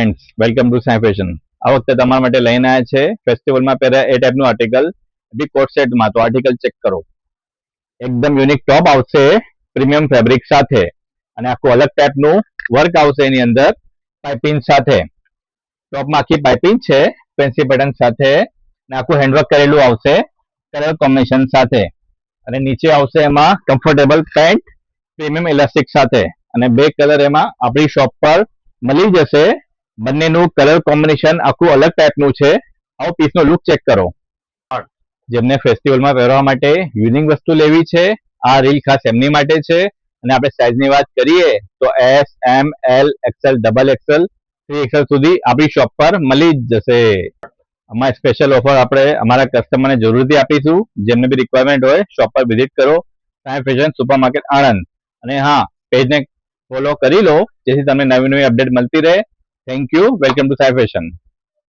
Friends, welcome to Sai Fashion. આ વખતે તમારા માટે લઈને આવ્યા છે ફેસ્ટિવલમાં પહેર્યા એ ટાઈપનું આર્ટિકલ, બી કોટ સેટમાં. તો આર્ટિકલ ચેક કરો. એકદમ યુનિક ટોપ આવશે પ્રીમિયમ ફેબ્રિક સાથે, અને આખું અલગ ટાઈપનું વર્ક આવશે એની અંદર પાઇપિંગ સાથે. ટોપમાં આખી પાઇપિંગ છે ફેન્સી પેટર્ન સાથે, અને આખું હેન્ડવર્ક કરેલું આવશે કલર કોમ્બિનેશન સાથે. અને નીચે આવશે એમાં કમ્ફર્ટેબલ પેન્ટ પ્રીમિયમ ઇલાસ્ટિક સાથે, અને બે કલર એમાં આપણી શોપ પર મળી જશે. બંનેનું કલર કોમ્બિનેશન આખું અલગ ટાઈપનું છે. આવો પીસનો લુક ચેક કરો. જેમને ફેસ્ટિવલમાં પહેરવા માટે યુનિક વસ્તુ લેવી છે, આ રીલ ખાસ એમની માટે છે. અને આપણે સાઈઝની વાત કરીએ તો S, M, L, XL, double XL, 3XL સુધી આપણી શોપ પર મળી જ જશે. અમારી સ્પેશિયલ ઓફર આપણે અમારા કસ્ટમરને જરૂરથી આપીશું. જેમને બી રિક્વાયરમેન્ટ હોય શોપ પર વિઝિટ કરો, Sai Fashion super market Anand. અને હા, પેજને ફોલો કરી લો જેથી તમને નવી નવી અપડેટ મળતી રહે. Thank you. Welcome to Sai fashion.